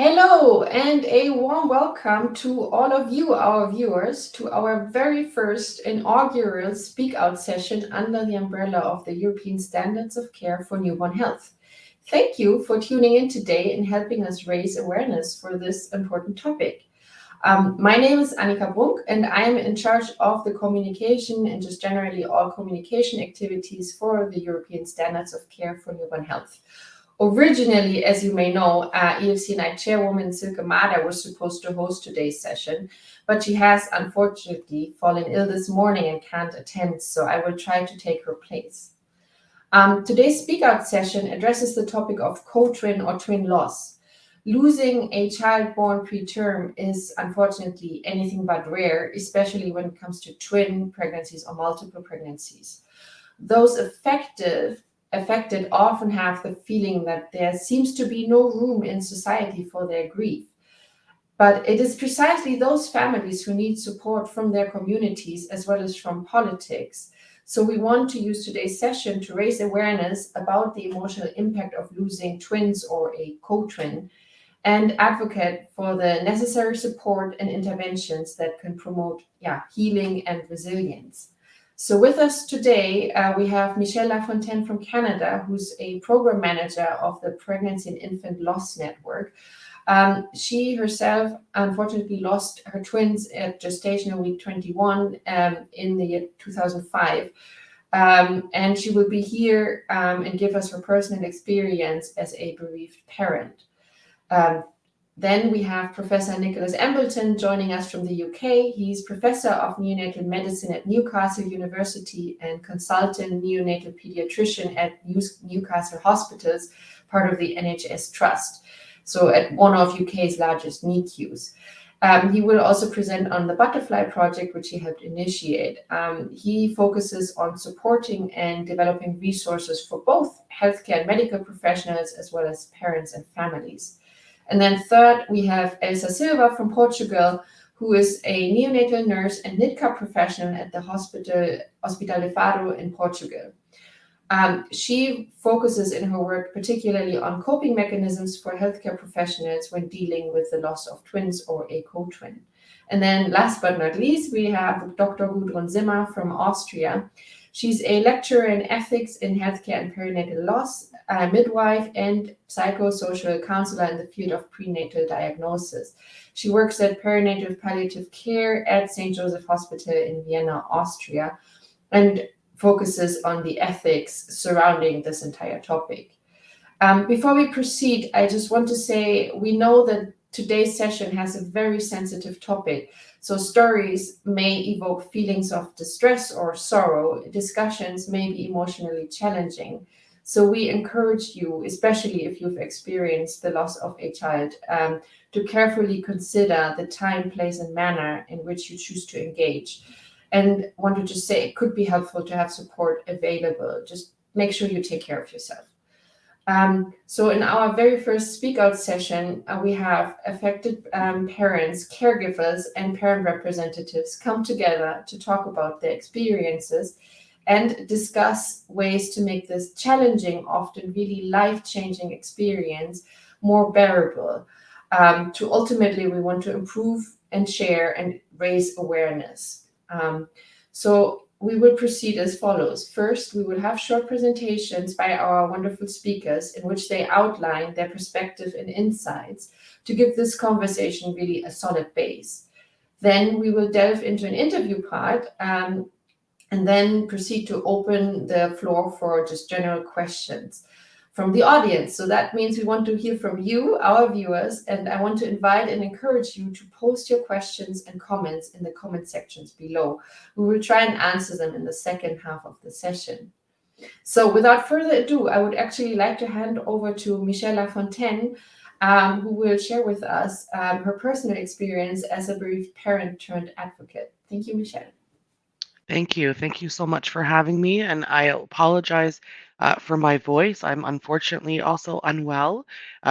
Hello and a warm welcome to all of you, our viewers, to our very first inaugural Speak Out session under the umbrella of the European Standards of Care for Newborn Health. Thank you for tuning in today and helping us raise awareness for this important topic. My name is Annika Brunck and I am in charge of the communication and just generally all communication activities for the European Standards of Care for Newborn Health. Originally, as you may know, EFCNI chairwoman 𝗁𝗂𝗶𝗲 was supposed to host today's session, but she has unfortunately fallen ill this morning and can't attend, so I will try to take her place. Today's Speak Out session addresses the topic of co-twin or twin loss. Losing a child born preterm is unfortunately anything but rare, especially when it comes to twin pregnancies or multiple pregnancies. Those affected often have the feeling that there seems to be no room in society for their grief. But it is precisely those families who need support from their communities as well as from politics. So we want to use today's session to raise awareness about the emotional impact of losing twins or a co-twin and advocate for the necessary support and interventions that can promote healing and resilience. So with us today, we have Michelle LaFontaine from Canada, who's a program manager of the Pregnancy and Infant Loss Network. She herself unfortunately lost her twins at gestational week 21 in the year 2005. And she will be here and give us her personal experience as a bereaved parent. Then we have Professor Nicholas Embleton joining us from the UK. He's Professor of Neonatal Medicine at Newcastle University and consultant neonatal pediatrician at Newcastle Hospitals, part of the NHS Trust, so at one of UK's largest NICUs. He will also present on the Butterfly Project, which he helped initiate. He focuses on supporting and developing resources for both healthcare and medical professionals, as well as parents and families. And then third, we have Elsa Silva from Portugal, who is a neonatal nurse and NIDCAP professional at the Hospital de Faro in Portugal. She focuses in her work particularly on coping mechanisms for healthcare professionals when dealing with the loss of twins or a co-twin. And then last but not least, we have Dr. Gudrun Zimmer from Austria. She's a lecturer in ethics in healthcare and perinatal loss, midwife, and psychosocial counselor in the field of prenatal diagnosis. She works at perinatal palliative care at St. Joseph Hospital in Vienna, Austria, and focuses on the ethics surrounding this entire topic. Before we proceed, I just want to say we know that today's session has a very sensitive topic. So stories may evoke feelings of distress or sorrow. Discussions may be emotionally challenging. So we encourage you, especially if you've experienced the loss of a child, to carefully consider the time, place, and manner in which you choose to engage. And want to just say it could be helpful to have support available. Just make sure you take care of yourself. So in our very first Speak Out session, we have affected parents, caregivers, and parent representatives come together to talk about their experiences and discuss ways to make this challenging, often really life-changing experience more bearable. To ultimately, we want to improve and share and raise awareness. So we will proceed as follows. First, we will have short presentations by our wonderful speakers in which they outline their perspective and insights to give this conversation really a solid base. Then we will delve into an interview part and then proceed to open the floor for just general questions from the audience. So that means we want to hear from you, our viewers, and I want to invite and encourage you to post your questions and comments in the comment sections below. We will try and answer them in the second half of the session. So without further ado, I would actually like to hand over to Michelle LaFontaine, who will share with us her personal experience as a bereaved parent turned advocate. Thank you, Michelle. Thank you. Thank you so much for having me. And I apologize for my voice. I'm unfortunately also unwell,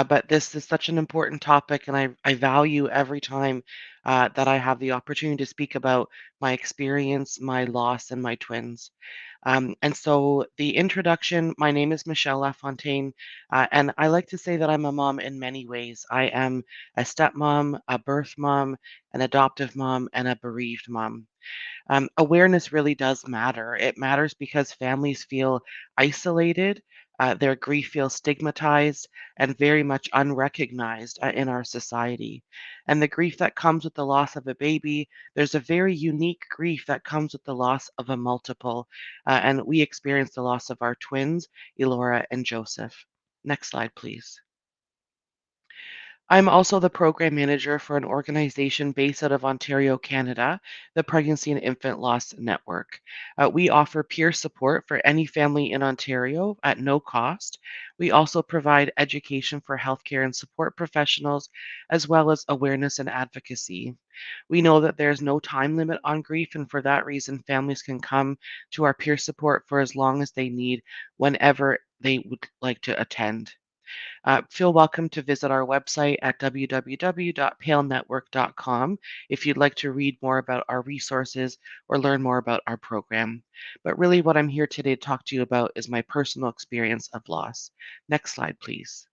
but this is such an important topic, and I value every time that I have the opportunity to speak about my experience, my loss, and my twins. And so the introduction, my name is Michelle LaFontaine, and I like to say that I'm a mom in many ways. I am a stepmom, a birth mom, an adoptive mom, and a bereaved mom. Awareness really does matter. It matters because families feel isolated, their grief feels stigmatized and very much unrecognized in our society. And the grief that comes with the loss of a baby, there's a very unique grief that comes with the loss of a multiple. And we experienced the loss of our twins, Elora and Joseph. Next slide, please. I'm also the program manager for an organization based out of Ontario, Canada, the Pregnancy and Infant Loss Network. We offer peer support for any family in Ontario at no cost. We also provide education for healthcare and support professionals, as well as awareness and advocacy. We know that there's no time limit on grief, and for that reason, families can come to our peer support for as long as they need, whenever they would like to attend. Feel welcome to visit our website at www.palenetwork.com if you'd like to read more about our resources or learn more about our program. But really, what I'm here today to talk to you about is my personal experience of loss. Next slide, please.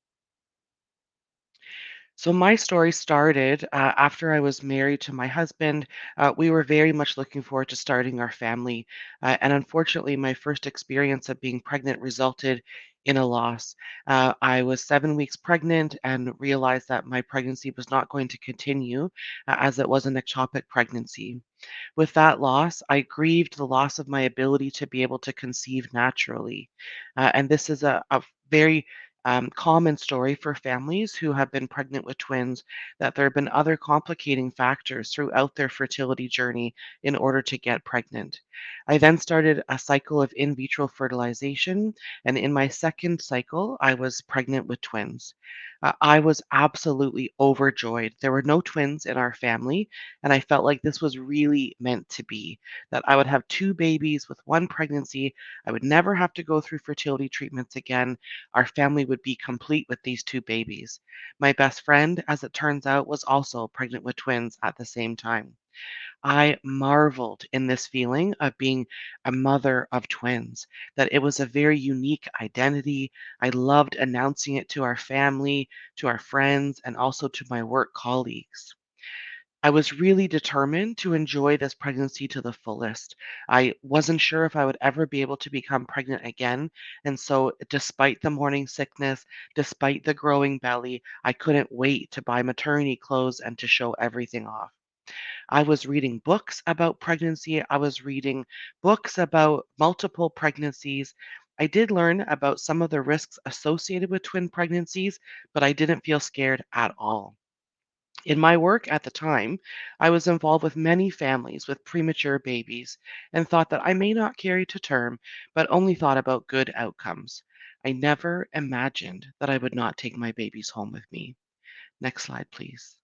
So my story started after I was married to my husband. We were very much looking forward to starting our family, and unfortunately, my first experience of being pregnant resulted in a loss. I was 7 weeks pregnant and realized that my pregnancy was not going to continue, as it was an ectopic pregnancy. With that loss, I grieved the loss of my ability to be able to conceive naturally. And this is a very common story for families who have been pregnant with twins, that there have been other complicating factors throughout their fertility journey in order to get pregnant. I then started a cycle of in vitro fertilization, and in my second cycle, I was pregnant with twins. I was absolutely overjoyed. There were no twins in our family, and I felt like this was really meant to be, that I would have two babies with one pregnancy. I would never have to go through fertility treatments again. Our family would be complete with these two babies. My best friend, as it turns out, was also pregnant with twins at the same time. I marveled in this feeling of being a mother of twins, that it was a very unique identity. I loved announcing it to our family, to our friends, and also to my work colleagues. I was really determined to enjoy this pregnancy to the fullest. I wasn't sure if I would ever be able to become pregnant again. And so, despite the morning sickness, despite the growing belly, I couldn't wait to buy maternity clothes and to show everything off. I was reading books about pregnancy. I was reading books about multiple pregnancies. I did learn about some of the risks associated with twin pregnancies, but I didn't feel scared at all. In my work at the time, I was involved with many families with premature babies and thought that I may not carry to term, but only thought about good outcomes. I never imagined that I would not take my babies home with me. Next slide, please.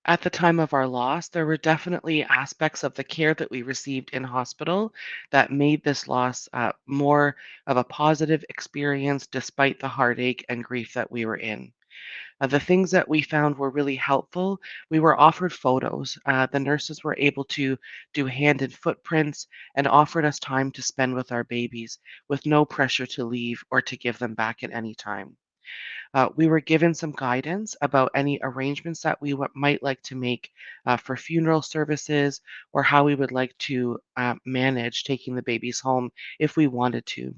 At the time of our loss, there were definitely aspects of the care that we received in hospital that made this loss more of a positive experience despite the heartache and grief that we were in. The things that we found were really helpful. We were offered photos. The nurses were able to do hand and footprints and offered us time to spend with our babies with no pressure to leave or to give them back at any time. We were given some guidance about any arrangements that we might like to make for funeral services, or how we would like to manage taking the babies home if we wanted to.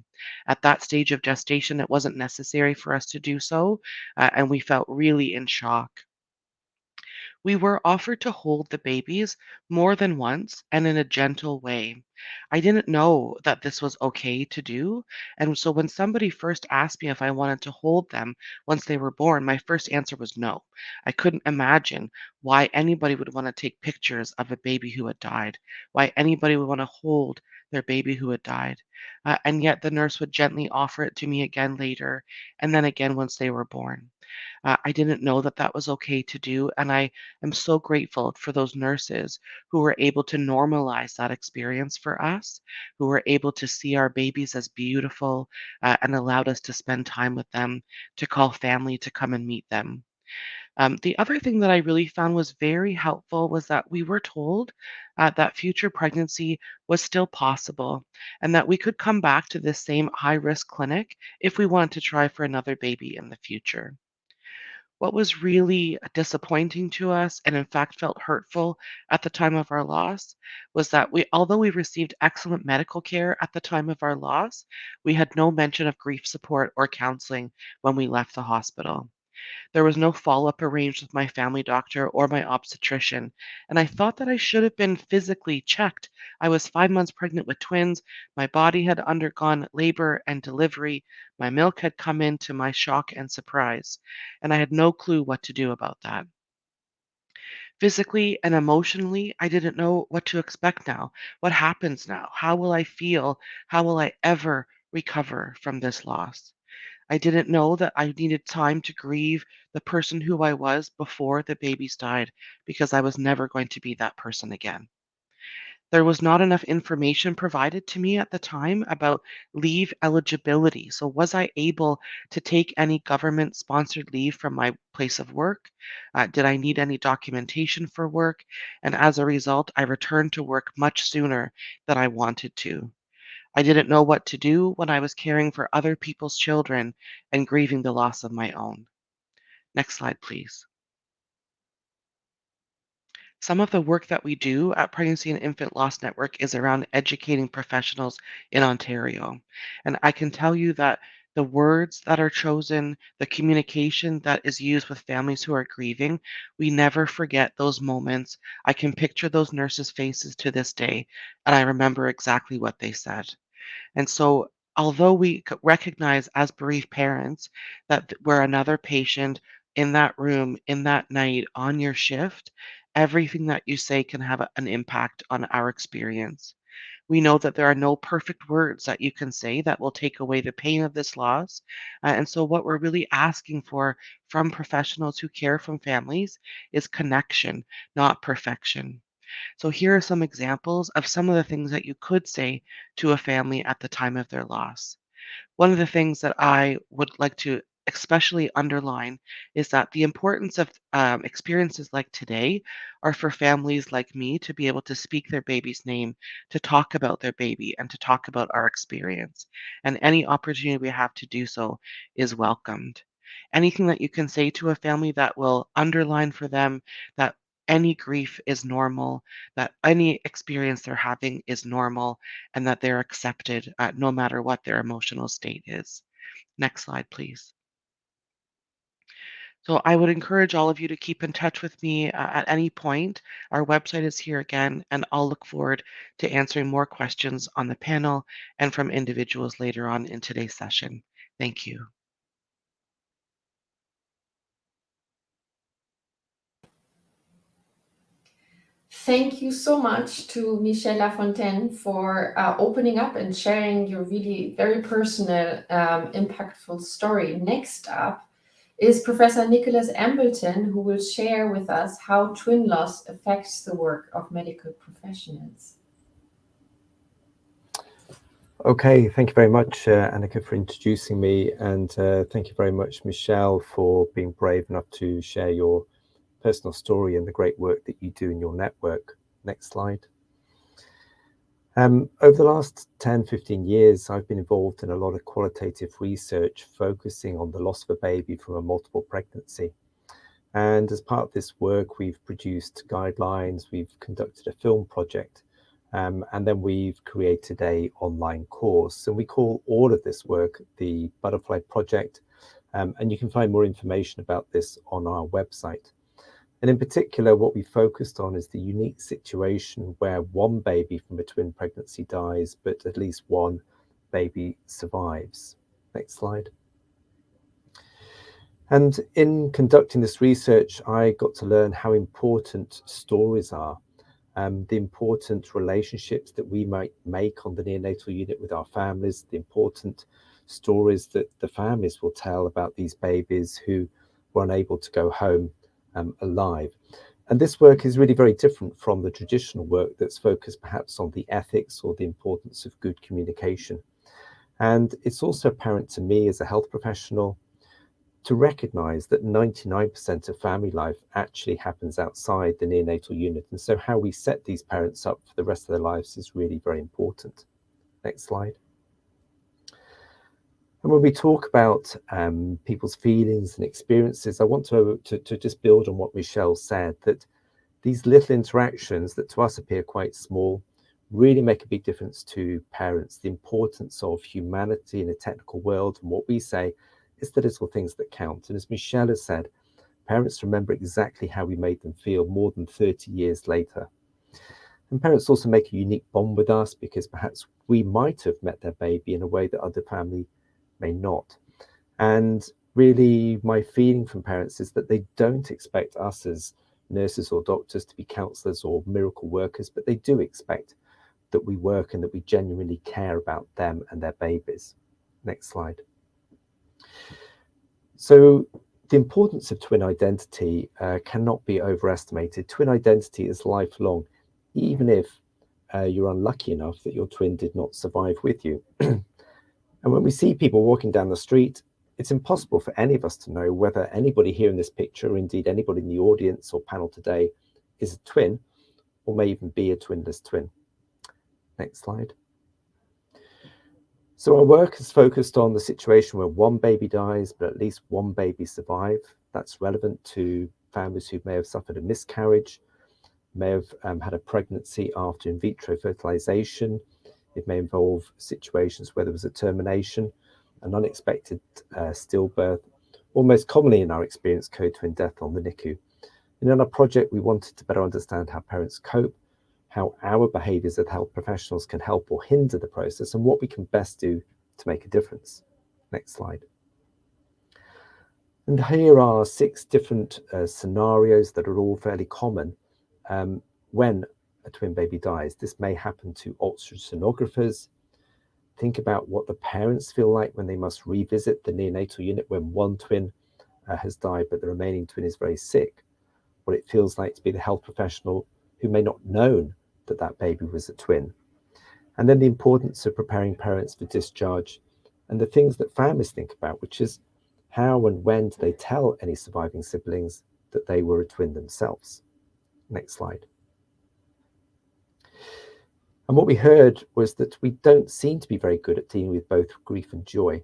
At that stage of gestation, it wasn't necessary for us to do so, and we felt really in shock. We were offered to hold the babies more than once and in a gentle way. I didn't know that this was okay to do. And so when somebody first asked me if I wanted to hold them once they were born, my first answer was no. I couldn't imagine why anybody would want to take pictures of a baby who had died, why anybody would want to hold their baby who had died. And yet the nurse would gently offer it to me again later, and then again once they were born. I didn't know that that was okay to do, and I am so grateful for those nurses who were able to normalize that experience for us, who were able to see our babies as beautiful, and allowed us to spend time with them, to call family to come and meet them. The other thing that I really found was very helpful was that we were told that future pregnancy was still possible and that we could come back to this same high risk clinic if we wanted to try for another baby in the future. What was really disappointing to us and in fact felt hurtful at the time of our loss was that although we received excellent medical care at the time of our loss, we had no mention of grief support or counseling when we left the hospital. There was no follow-up arranged with my family doctor or my obstetrician, and I thought that I should have been physically checked. I was 5 months pregnant with twins. My body had undergone labor and delivery. My milk had come in to my shock and surprise, and I had no clue what to do about that. Physically and emotionally, I didn't know what to expect now. What happens now? How will I feel? How will I ever recover from this loss? I didn't know that I needed time to grieve the person who I was before the babies died because I was never going to be that person again. There was not enough information provided to me at the time about leave eligibility. So, was I able to take any government sponsored leave from my place of work? Did I need any documentation for work? And as a result, I returned to work much sooner than I wanted to. I didn't know what to do when I was caring for other people's children and grieving the loss of my own. Next slide, please. Some of the work that we do at Pregnancy and Infant Loss Network is around educating professionals in Ontario. And I can tell you that the words that are chosen, the communication that is used with families who are grieving, we never forget those moments. I can picture those nurses' faces to this day, and I remember exactly what they said. And so, although we recognize as bereaved parents that we're another patient in that room, in that night, on your shift, everything that you say can have an impact on our experience. We know that there are no perfect words that you can say that will take away the pain of this loss. And so, what we're really asking for from professionals who care from families is connection, not perfection. So here are some examples of some of the things that you could say to a family at the time of their loss. One of the things that I would like to especially underline is that the importance of experiences like today are for families like me to be able to speak their baby's name, to talk about their baby, and to talk about our experience. And any opportunity we have to do so is welcomed. Anything that you can say to a family that will underline for them that any grief is normal, that any experience they're having is normal, and that they're accepted no matter what their emotional state is. Next slide, please. So I would encourage all of you to keep in touch with me at any point. Our website is here again, and I'll look forward to answering more questions on the panel and from individuals later on in today's session. Thank you. Thank you so much to Michelle LaFontaine for opening up and sharing your really very personal, impactful story. Next up is Professor Nicholas Embleton, who will share with us how twin loss affects the work of medical professionals. Okay, thank you very much, Annika, for introducing me, and thank you very much, Michelle, for being brave enough to share your personal story and the great work that you do in your network. Next slide. Over the last 10, 15 years, I've been involved in a lot of qualitative research focusing on the loss of a baby from a multiple pregnancy. And as part of this work, we've produced guidelines, we've conducted a film project, and then we've created an online course. And we call all of this work the Butterfly Project. And you can find more information about this on our website. And in particular, what we focused on is the unique situation where one baby from a twin pregnancy dies, but at least one baby survives. Next slide. And in conducting this research, I got to learn how important stories are, the important relationships that we might make on the neonatal unit with our families, the important stories that the families will tell about these babies who were unable to go home alive. And this work is really very different from the traditional work that's focused perhaps on the ethics or the importance of good communication. And it's also apparent to me as a health professional to recognise that 99% of family life actually happens outside the neonatal unit. And so how we set these parents up for the rest of their lives is really very important. Next slide. And when we talk about people's feelings and experiences, I want to just build on what Michelle said, that these little interactions that to us appear quite small really make a big difference to parents. The importance of humanity in a technical world, and what we say is the little things that count. And as Michelle has said, parents remember exactly how we made them feel more than 30 years later. And parents also make a unique bond with us because perhaps we might have met their baby in a way that other family may not. And really my feeling from parents is that they don't expect us as nurses or doctors to be counsellors or miracle workers, but they do expect that we work and that we genuinely care about them and their babies. Next slide. So the importance of twin identity cannot be overestimated. Twin identity is lifelong, even if you're unlucky enough that your twin did not survive with you. And when we see people walking down the street, it's impossible for any of us to know whether anybody here in this picture, or indeed anybody in the audience or panel today, is a twin or may even be a twinless twin. Next slide. So our work is focused on the situation where one baby dies, but at least one baby survives. That's relevant to families who may have suffered a miscarriage, may have had a pregnancy after in vitro fertilization. It may involve situations where there was a termination, an unexpected stillbirth, or most commonly in our experience, co-twin death on the NICU. And in our project, we wanted to better understand how parents cope, how our behaviours as health professionals can help or hinder the process, and what we can best do to make a difference. Next slide. And here are 6 different scenarios that are all fairly common when a twin baby dies. This may happen to ultrasonographers. Think about what the parents feel like when they must revisit the neonatal unit when one twin has died, but the remaining twin is very sick. What it feels like to be the health professional who may not known that that baby was a twin. And then the importance of preparing parents for discharge and the things that families think about, which is how and when do they tell any surviving siblings that they were a twin themselves. Next slide. And what we heard was that we don't seem to be very good at dealing with both grief and joy.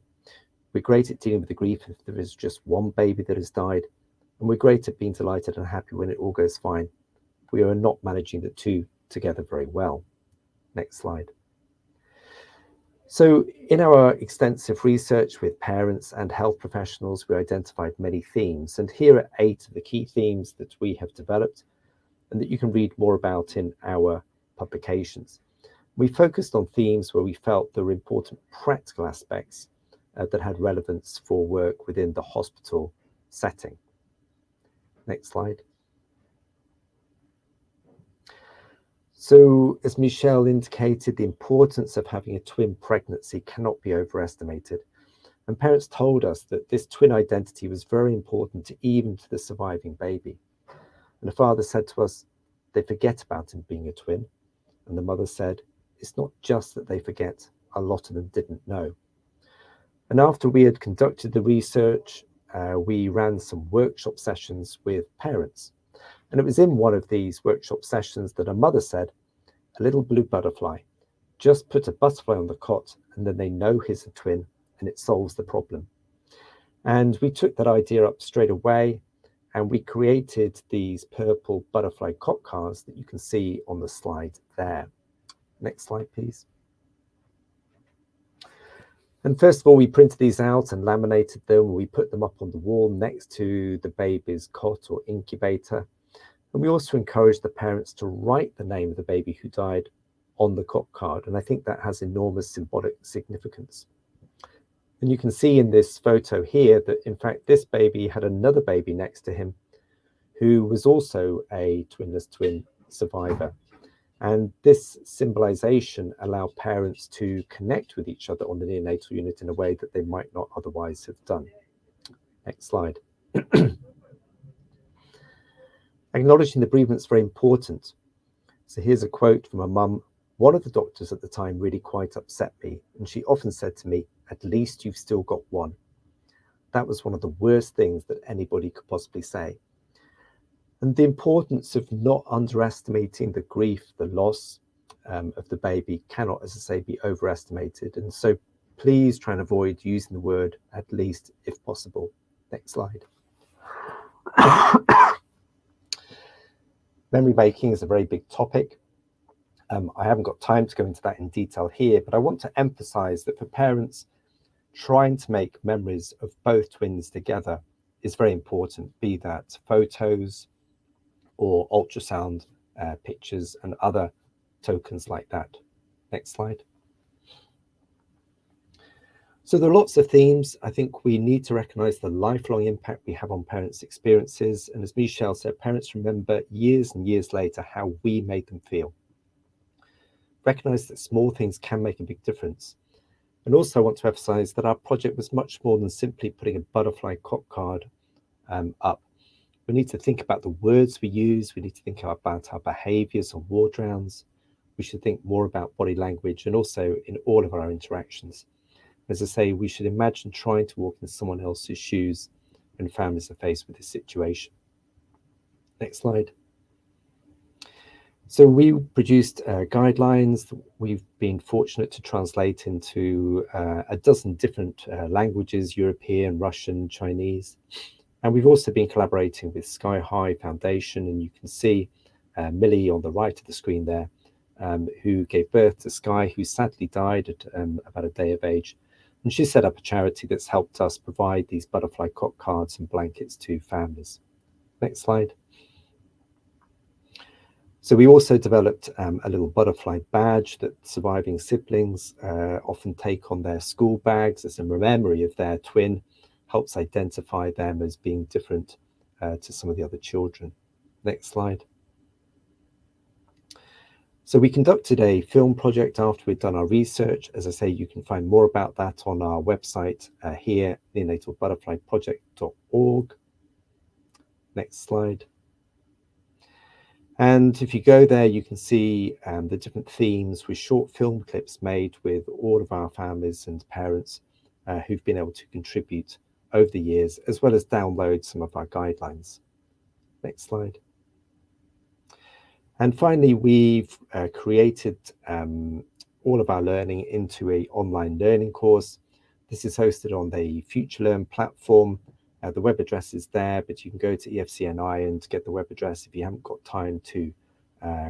We're great at dealing with the grief if there is just one baby that has died, and we're great at being delighted and happy when it all goes fine. We are not managing the two together very well. Next slide. So in our extensive research with parents and health professionals, we identified many themes, and here are 8 of the key themes that we have developed and that you can read more about in our publications. We focused on themes where we felt there were important practical aspects that had relevance for work within the hospital setting. Next slide. So, as Michelle indicated, the importance of having a twin pregnancy cannot be overestimated. And parents told us that this twin identity was very important even to the surviving baby. And the father said to us, they forget about him being a twin. And the mother said, it's not just that they forget, a lot of them didn't know. And after we had conducted the research, we ran some workshop sessions with parents. And it was in one of these workshop sessions that a mother said, a little blue butterfly, just put a butterfly on the cot and then they know he's a twin and it solves the problem. And we took that idea up straight away and we created these purple butterfly cot cars that you can see on the slide there. Next slide, please. And first of all, we printed these out and laminated them. We put them up on the wall next to the baby's cot or incubator. And we also encouraged the parents to write the name of the baby who died on the cot card. And I think that has enormous symbolic significance. And you can see in this photo here that, in fact, this baby had another baby next to him who was also a twinless twin survivor. And this symbolization allowed parents to connect with each other on the neonatal unit in a way that they might not otherwise have done. Next slide. Acknowledging the bereavement is very important. So here's a quote from a mum. One of the doctors at the time really quite upset me, and she often said to me, at least you've still got one. that was one of the worst things that anybody could possibly say. And the importance of not underestimating the grief, the loss of the baby cannot, as I say, be overestimated. And so please try and avoid using the word at least if possible. Next slide. Memory making is a very big topic. I haven't got time to go into that in detail here, but I want to emphasize that for parents, trying to make memories of both twins together is very important, be that photos or ultrasound pictures and other tokens like that. Next slide. So there are lots of themes. I think we need to recognize the lifelong impact we have on parents' experiences. And as Michelle said, parents remember years and years later how we made them feel. Recognize that small things can make a big difference. And also I want to emphasize that our project was much more than simply putting a butterfly clock card up. We need to think about the words we use. We need to think about our behaviors on ward rounds. We should think more about body language and also in all of our interactions. As I say, we should imagine trying to walk in someone else's shoes when families are faced with this situation. Next slide. So we produced guidelines that we've been fortunate to translate into a dozen different languages, European, Russian, Chinese. And we've also been collaborating with Sky High Foundation, and you can see Millie on the right of the screen there, who gave birth to Sky, who sadly died at about a day of age. And she set up a charity that's helped us provide these butterfly clock cards and blankets to families. Next slide. So we also developed a little butterfly badge that surviving siblings often take on their school bags as a memory of their twin, helps identify them as being different to some of the other children. Next slide. So we conducted a film project after we'd done our research. As I say, you can find more about that on our website here, neonatalbutterflyproject.org. Next slide. And if you go there, you can see the different themes with short film clips made with all of our families and parents who've been able to contribute over the years, as well as download some of our guidelines. Next slide. And finally, we've created all of our learning into an online learning course. This is hosted on the FutureLearn platform. The web address is there, but you can go to EFCNI and get the web address if you haven't got time to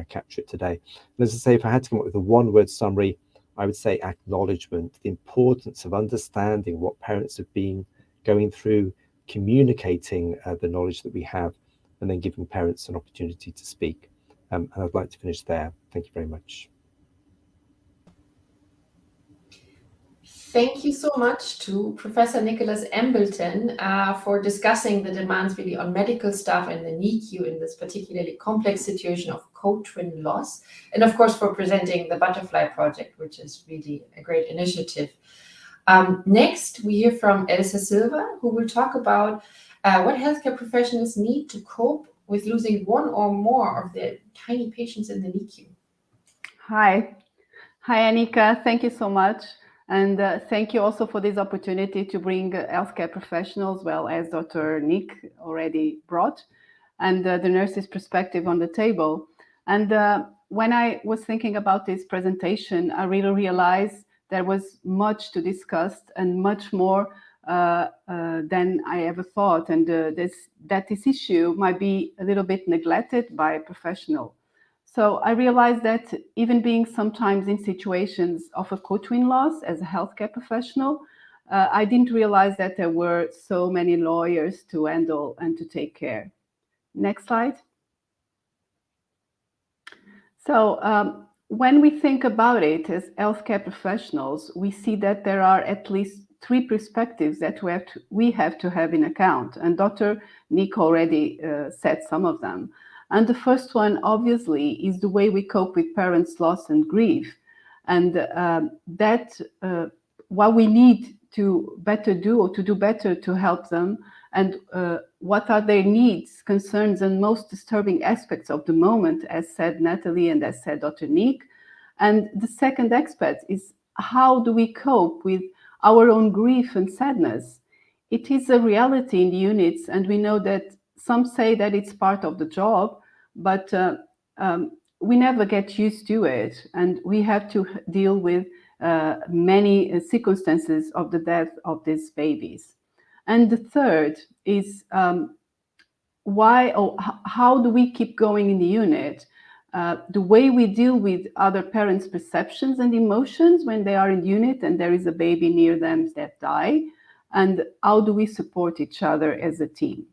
capture it today. And as I say, if I had to come up with a one-word summary, I would say acknowledgement, the importance of understanding what parents have been going through, communicating the knowledge that we have, and then giving parents an opportunity to speak. And I'd like to finish there. Thank you very much. Thank you so much to Professor Nicholas Embleton for discussing the demands really on medical staff and the NICU in this particularly complex situation of co-twin loss, and of course for presenting the Butterfly Project, which is really a great initiative. Next, we hear from Elsa Silva, who will talk about what healthcare professionals need to cope with losing one or more of their tiny patients in the NICU. Hi, Annika. Thank you so much. And thank you also for this opportunity to bring healthcare professionals, well as Dr. Nick already brought, and the nurse's perspective on the table. And when I was thinking about this presentation, I really realized there was much to discuss and much more than I ever thought. And that this issue might be a little bit neglected by a professional. So I realized that even being sometimes in situations of a co-twin loss as a healthcare professional, I didn't realize that there were so many lawyers to handle and to take care. Next slide. So when we think about it as healthcare professionals, we see that there are at least 3 perspectives that we have to have in account. And Dr. Nick already said some of them. And the first one, obviously, is the way we cope with parents' loss and grief. And what we need to better do or to do better to help them, and what are their needs, concerns, and most disturbing aspects of the moment, as said Natalie and as said Dr. Nick. And the second aspect is how do we cope with our own grief and sadness it is a reality in the units, and we know that some say that it's part of the job, but we never get used to it, and we have to deal with many circumstances of the death of these babies. And the third is why or how do we keep going in the unit? The way we deal with other parents' perceptions and emotions when they are in the unit and there is a baby near them that die, and how do we support each other as a team?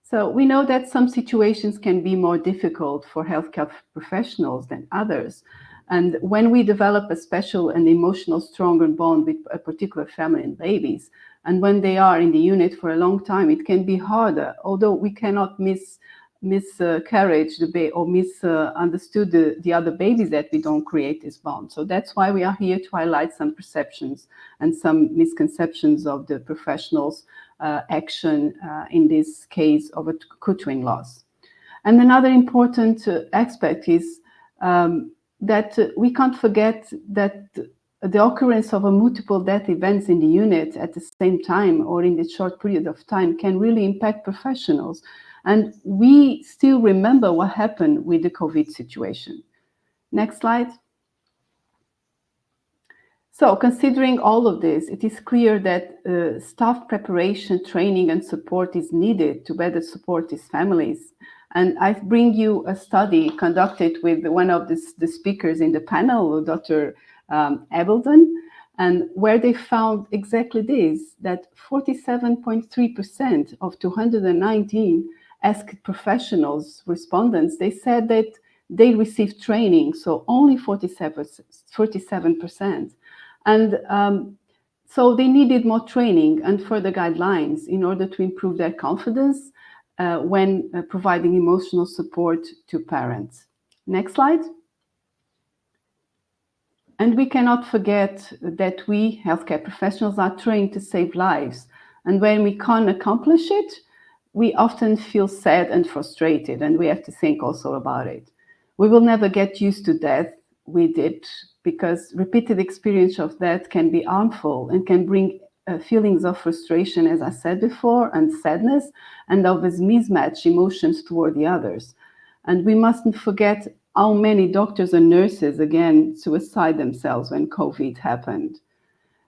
So we know that some situations can be more difficult for healthcare professionals than others. And when we develop a special and emotional stronger bond with a particular family and babies, and when they are in the unit for a long time, it can be harder, although we cannot miscarriage the baby or misunderstood the other babies, that we don't create this bond. So that's why we are here to highlight some perceptions and some misconceptions of the professionals' action in this case of a co-twin loss. And another important aspect is that we can't forget that the occurrence of a multiple death events in the unit at the same time or in the short period of time can really impact professionals. And we still remember what happened with the COVID situation. Next slide. So considering all of this, it is clear that staff preparation, training, and support is needed to better support these families. And I bring you a study conducted with one of the speakers in the panel, Dr. Embleton, and where they found exactly this, that 47.3% of 219 asked professionals, respondents, they said that they received training, so only 47%. And so they needed more training and further guidelines in order to improve their confidence when providing emotional support to parents. Next slide. And we cannot forget that we, healthcare professionals, are trained to save lives. And when we can't accomplish it, we often feel sad and frustrated, and we have to think also about it. We will never get used to death with it, because repeated experience of death can be harmful and can bring feelings of frustration, as I said before, and sadness, and of mismatched emotions toward the others. And we mustn't forget how many doctors and nurses, again, suicide themselves when COVID happened.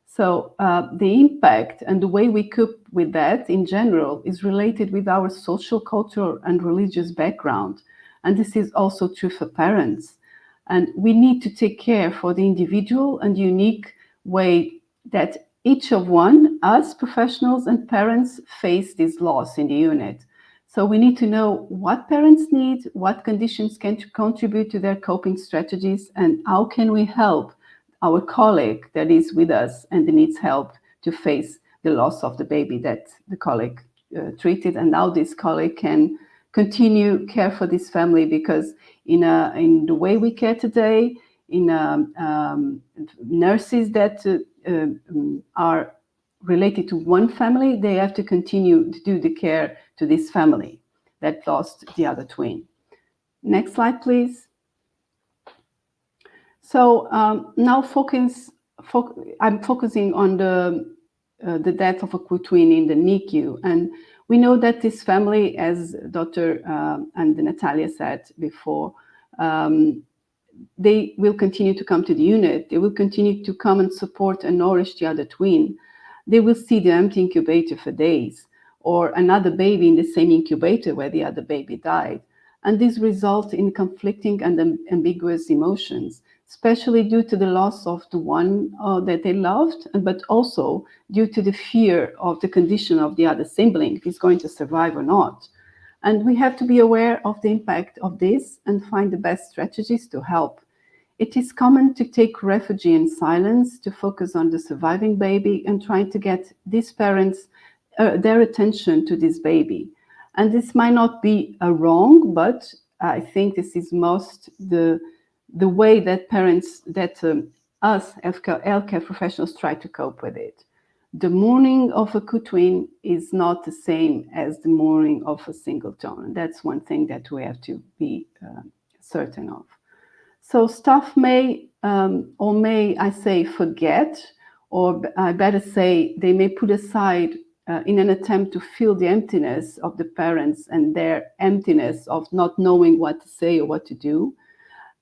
So the impact and the way we cope with that in general is related with our social, cultural, and religious background. And this is also true for parents. And we need to take care for the individual and unique way that each of us professionals and parents face this loss in the unit. So we need to know what parents need, what conditions can contribute to their coping strategies, and how can we help our colleague that is with us and needs help to face the loss of the baby that the colleague treated, and how this colleague can continue care for this family, because in the way we care today, in nurses that are related to one family, they have to continue to do the care to this family that lost the other twin. Next slide, please. So now I'm focusing on the death of a co-twin in the NICU, and we know that this family, as Dr. and Natalia said before, they will continue to come to the unit. They will continue to come and support and nourish the other twin. They will see the empty incubator for days, or another baby in the same incubator where the other baby died. And this results in conflicting and ambiguous emotions, especially due to the loss of the one that they loved, but also due to the fear of the condition of the other sibling, if he's going to survive or not. And we have to be aware of the impact of this and find the best strategies to help. It is common to take refuge in silence, to focus on the surviving baby and trying to get these parents their attention to this baby. And this might not be a wrong, but I think this is most the way that parents, us healthcare professionals try to cope with it. The mourning of a co-twin is not the same as the mourning of a singleton. And that's one thing that we have to be certain of. So staff may, I say, forget, or I better say, they may put aside in an attempt to fill the emptiness of the parents and their emptiness of not knowing what to say or what to do,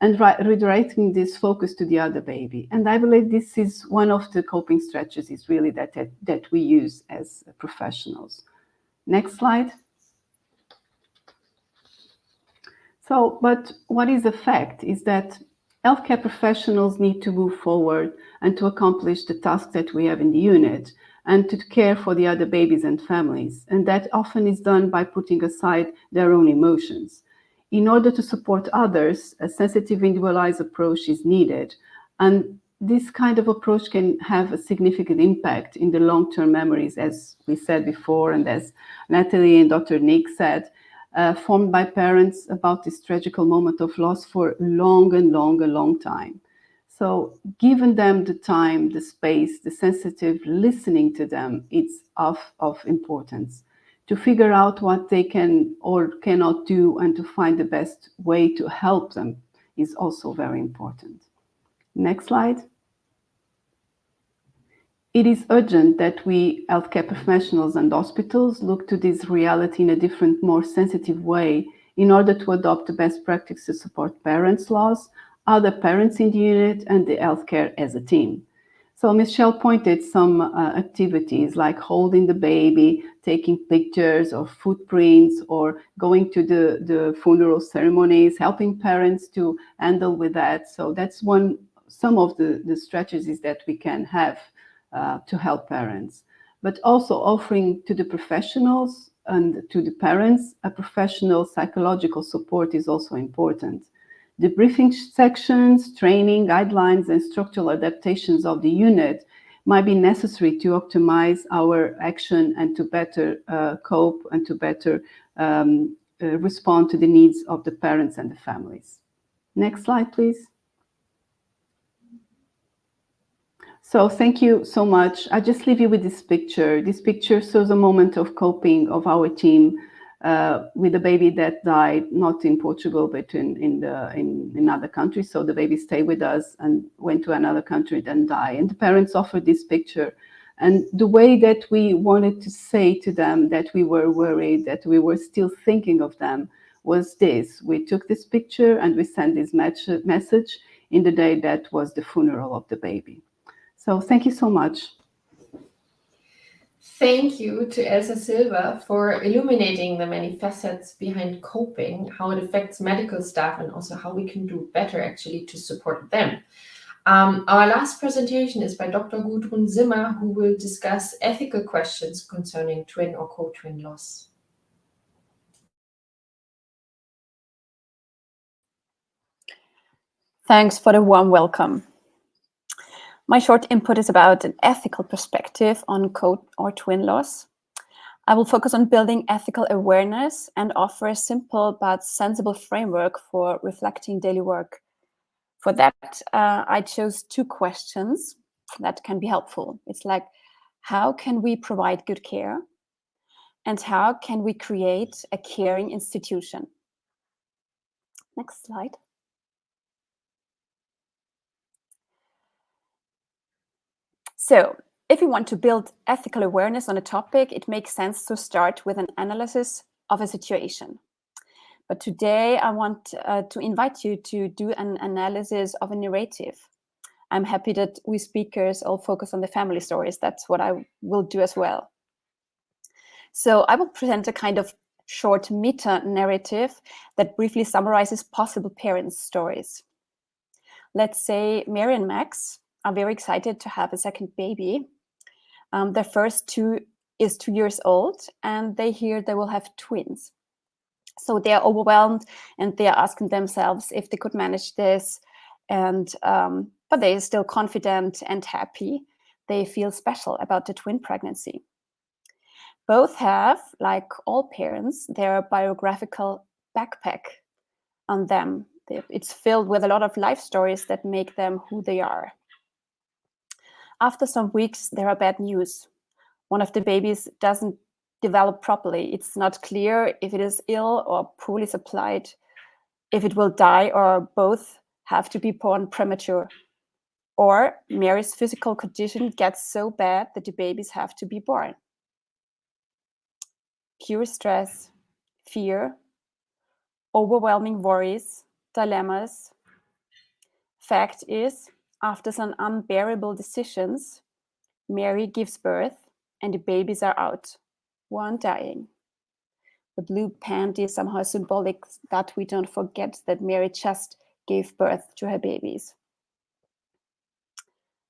and redirecting this focus to the other baby. And I believe this is one of the coping strategies really that we use as professionals. Next slide. So, but what is a fact is that healthcare professionals need to move forward and to accomplish the task that we have in the unit and to care for the other babies and families. And that often is done by putting aside their own emotions. In order to support others, a sensitive, individualized approach is needed. And this kind of approach can have a significant impact in the long-term memories, as we said before, and as Natalie and Dr. Nick said, formed by parents about this tragical moment of loss for a long time. So giving them the time, the space, the sensitive listening to them, it's of importance. To figure out what they can or cannot do and to find the best way to help them is also very important. Next slide. It is urgent that we healthcare professionals and hospitals look to this reality in a different, more sensitive way in order to adopt the best practice to support parents' loss, other parents in the unit, and the healthcare as a team. So Michelle pointed some activities like holding the baby, taking pictures or footprints, or going to the funeral ceremonies, helping parents to handle with that. So that's some of the strategies that we can have to help parents, but also offering to the professionals and to the parents a professional psychological support is also important. The briefing sections, training, guidelines, and structural adaptations of the unit might be necessary to optimize our action and to better cope and to better respond to the needs of the parents and the families. Next slide, please. So thank you so much. I just leave you with this picture. This picture shows a moment of coping of our team with a baby that died, not in Portugal, but in another country. So the baby stayed with us and went to another country, then died. And the parents offered this picture. And the way that we wanted to say to them that we were worried, that we were still thinking of them, was this. We took this picture and we sent this message in the day that was the funeral of the baby. So thank you so much. Thank you to Elsa Silva for illuminating the many facets behind coping, how it affects medical staff, and also how we can do better actually to support them. Our last presentation is by Dr. Gudrun Zimmer, who will discuss ethical questions concerning twin or co-twin loss. Thanks for the warm welcome. My short input is about an ethical perspective on co- or twin loss. I will focus on building ethical awareness and offer a simple but sensible framework for reflecting daily work. For that, I chose 2 questions that can be helpful. It's like, how can we provide good care? And how can we create a caring institution? Next slide. So, if we want to build ethical awareness on a topic, it makes sense to start with an analysis of a situation. But today I want to invite you to do an analysis of a narrative. I'm happy that we speakers all focus on the family stories. That's what I will do as well. So I will present a kind of short meta-narrative that briefly summarizes possible parents' stories. Let's say Mary and Max are very excited to have a second baby. Their first is 2 years old, and they hear they will have twins. So they are overwhelmed, and they are asking themselves if they could manage this. And but they are still confident and happy. They feel special about the twin pregnancy. Both have, like all parents, their biographical backpack on them. It's filled with a lot of life stories that make them who they are. After some weeks, there are bad news. One of the babies doesn't develop properly. It's not clear if it is ill or poorly supplied, if it will die, or both have to be born premature. Or Mary's physical condition gets so bad that the babies have to be born. insecure stress, fear, overwhelming worries, dilemmas. Fact is, after some unbearable decisions, Mary gives birth and the babies are out, one dying. The blue panty is somehow symbolic that we don't forget that Mary just gave birth to her babies.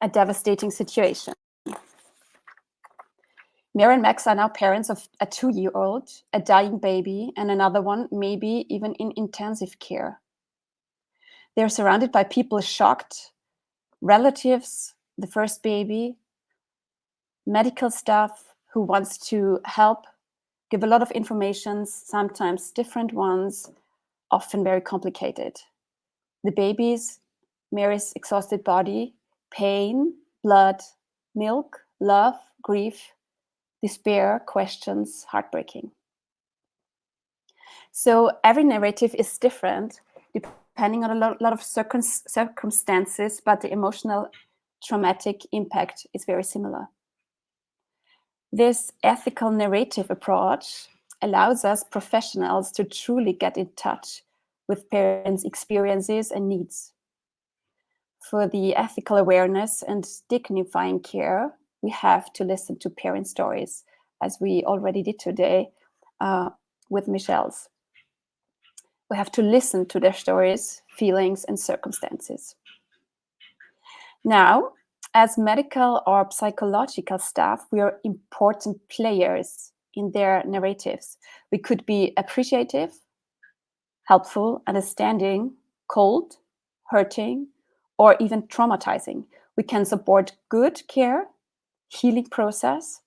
A devastating situation. Mary and Max are now parents of a 2-year-old, a dying baby, and another one maybe even in intensive care. They're surrounded by people shocked, relatives, the first baby, medical staff who wants to help, give a lot of information, sometimes different ones, often very complicated. The babies, Mary's exhausted body, pain, blood, milk, love, grief, despair, questions, heartbreaking. So every narrative is different depending on a lot of circumstances, but the emotional traumatic impact is very similar. This ethical narrative approach allows us professionals to truly get in touch with parents' experiences and needs. For the ethical awareness and dignifying care, we have to listen to parent stories, as we already did today with Michelle's. We have to listen to their stories, feelings, and circumstances. Now, as medical or psychological staff, we are important players in their narratives. We could be appreciative, helpful, understanding, cold, hurting, or even traumatizing. We can support good care, healing process,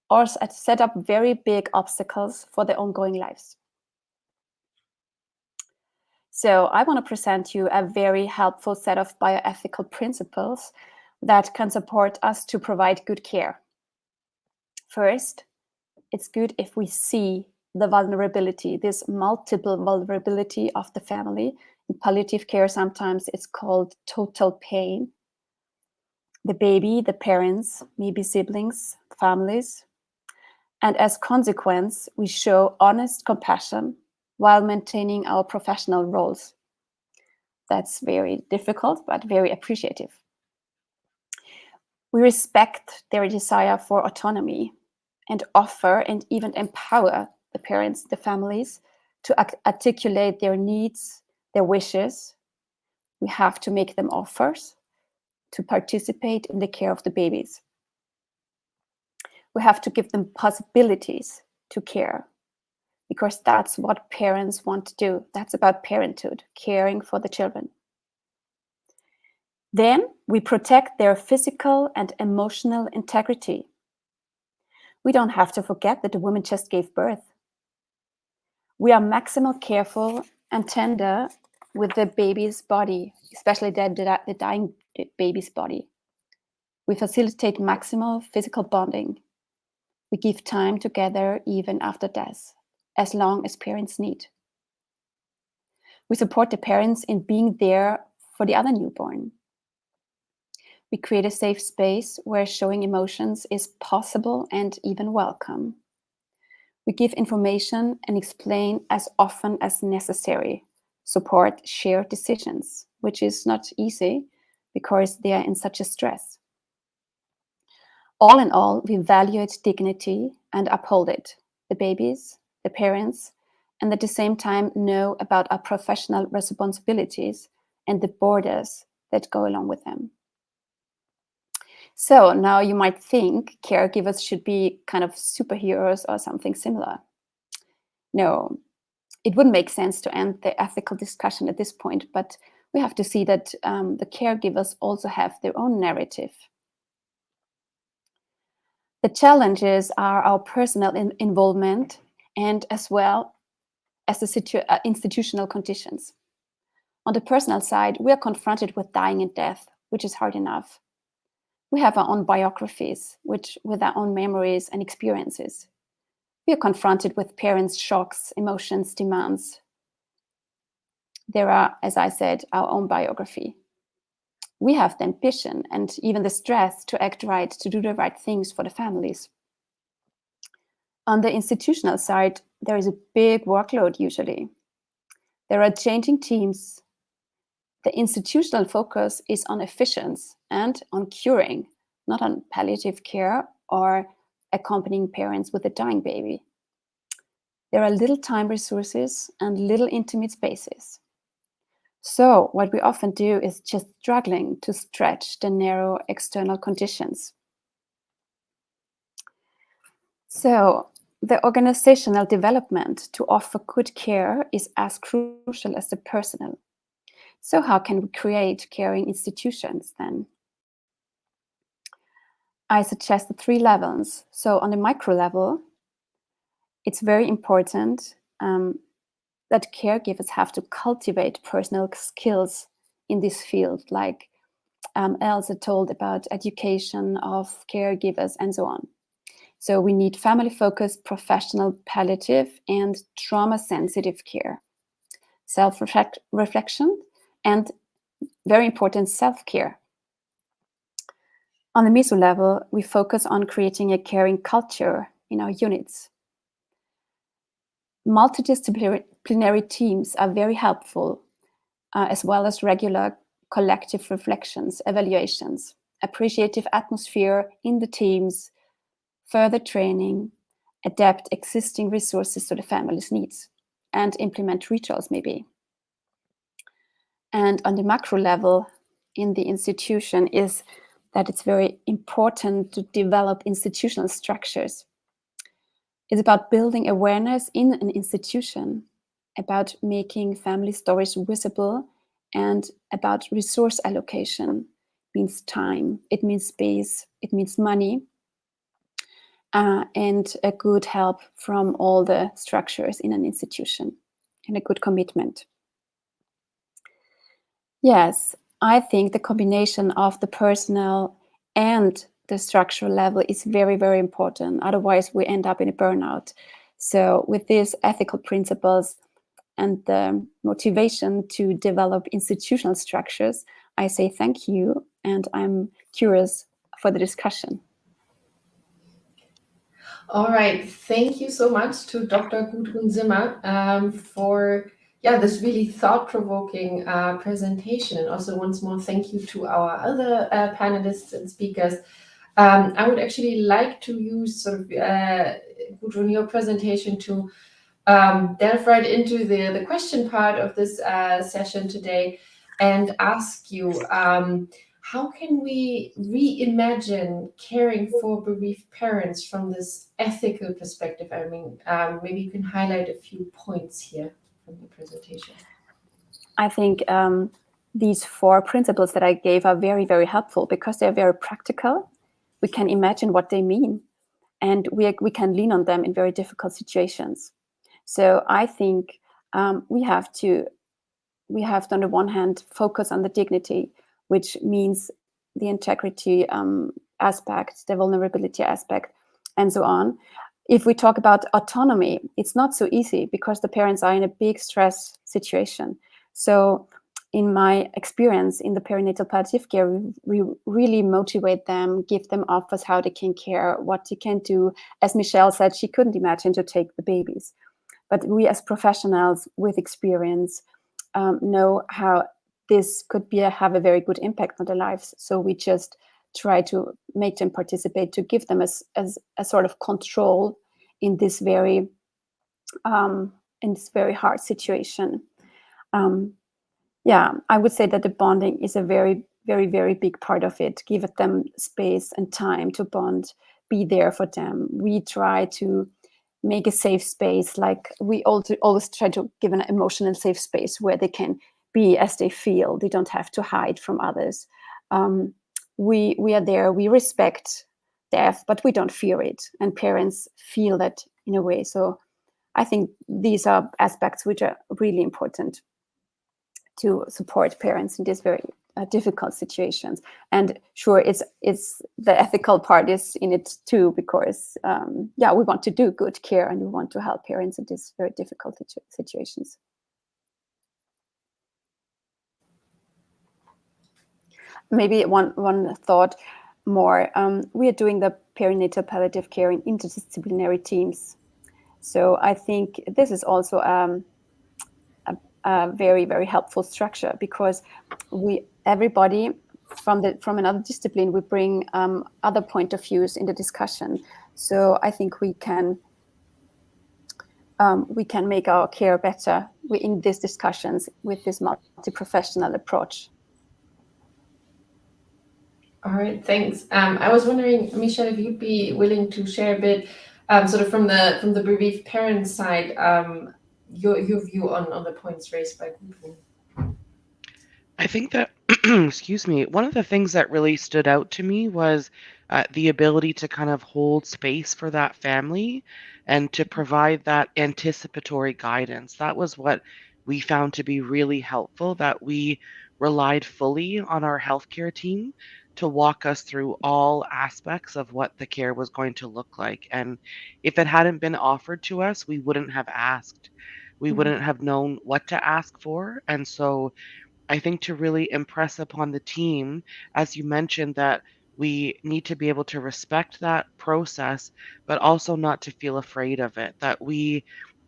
or set up very big obstacles for their ongoing lives. So I want to present you a very helpful set of bioethical principles that can support us to provide good care. First, it's good if we see the vulnerability, this multiple vulnerability of the family. In palliative care, sometimes it's called total pain. The baby, the parents, maybe siblings, families. And as consequence, we show honest compassion while maintaining our professional roles. That's very difficult, but very appreciative. We respect their desire for autonomy and offer and even empower the parents, the families, to articulate their needs, their wishes. We have to make them offers to participate in the care of the babies. We have to give them possibilities to care, because that's what parents want to do. That's about parenthood, caring for the children. Then we protect their physical and emotional integrity. We don't have to forget that the woman just gave birth. We are maximally careful and tender with the baby's body, especially the dying baby's body. We facilitate maximal physical bonding. We give time together even after death, as long as parents need. We support the parents in being there for the other newborn. We create a safe space where showing emotions is possible and even welcome. We give information and explain as often as necessary. Support shared decisions, which is not easy because they are in such a stress. All in all, we value its dignity and uphold it, the babies, the parents, and at the same time know about our professional responsibilities and the borders that go along with them. So now you might think caregivers should be kind of superheroes or something similar. No, it wouldn't make sense to end the ethical discussion at this point, but we have to see that the caregivers also have their own narrative. The challenges are our personal involvement and as well as the institutional conditions. On the personal side, we are confronted with dying and death, which is hard enough. We have our own biographies, with our own memories and experiences. We are confronted with parents' shocks, emotions, demands. There are, as I said, our own biography. We have the ambition and even the stress to act right, to do the right things for the families. On the institutional side, there is a big workload usually. There are changing teams. The institutional focus is on efficiency and on curing, not on palliative care or accompanying parents with a dying baby. There are little time resources and little intimate spaces. So what we often do is just struggling to stretch the narrow external conditions. So the organizational development to offer good care is as crucial as the personal. So how can we create caring institutions then? I suggest the 3 levels. So on the micro level, it's very important that caregivers have to cultivate personal skills in this field, like Elsa told about education of caregivers and so on. So we need family-focused, professional, palliative, and trauma-sensitive care, self-reflection, and very important, self-care. On the meso level, we focus on creating a caring culture in our units. Multidisciplinary teams are very helpful, as well as regular collective reflections, evaluations, appreciative atmosphere in the teams, further training, adapt existing resources to the family's needs, and implement rituals maybe. And on the macro level in the institution is that it's very important to develop institutional structures. It's about building awareness in an institution, about making family stories visible, and about resource allocation. It means time, it means space, it means money, and a good help from all the structures in an institution, and a good commitment. Yes, I think the combination of the personal and the structural level is very, very important. Otherwise, we end up in a burnout. So with these ethical principles and the motivation to develop institutional structures, I say thank you, and I'm curious for the discussion. All right, thank you so much to Dr. Gudrun Zimmer for this really thought-provoking presentation. And also once more, thank you to our other panelists and speakers. I would actually like to use sort of Gudrun, your presentation to delve right into the question part of this session today and ask you, how can we reimagine caring for bereaved parents from this ethical perspective? I mean, maybe you can highlight a few points here from the presentation. I think these 4 principles that I gave are very, very helpful because they're very practical. We can imagine what they mean, and we can lean on them in very difficult situations. So I think we have to, on the one hand, focus on the dignity, which means the integrity aspect, the vulnerability aspect, and so on. If we talk about autonomy, it's not so easy because the parents are in a big stress situation. So in my experience in the perinatal palliative care, we really motivate them, give them offers how they can care, what they can do. As Michelle said, she couldn't imagine to take the babies. But we as professionals with experience know how this could have a very good impact on their lives. So we just try to make them participate, to give them as a sort of control in this very hard situation. I would say that the bonding is a very, very, very big part of it. Give them space and time to bond, be there for them. We try to make a safe space, like we always try to give an emotional safe space where they can be as they feel. They don't have to hide from others. We are there, we respect death, but we don't fear it. And parents feel that in a way. So I think these are aspects which are really important to support parents in these very difficult situations. And sure, it's the ethical part is in it too, because we want to do good care and we want to help parents in these very difficult situations. Maybe one thought more. We are doing the perinatal palliative care in interdisciplinary teams. So I think this is also a very, very helpful structure, because everybody from another discipline, we bring other point of views in the discussion. So I think we can make our care better in these discussions with this multi-professional approach. All right, thanks. I was wondering, Michelle, if you'd be willing to share a bit, sort of from the bereaved parent side, your view on the points raised by Gudrun. I think that, excuse me, one of the things that really stood out to me was the ability to kind of hold space for that family and to provide that anticipatory guidance. That was what we found to be really helpful, that we relied fully on our healthcare team to walk us through all aspects of what the care was going to look like. And if it hadn't been offered to us, we wouldn't have asked. We wouldn't have known what to ask for. And so I think to really impress upon the team, as you mentioned, that we need to be able to respect that process, but also not to feel afraid of it, that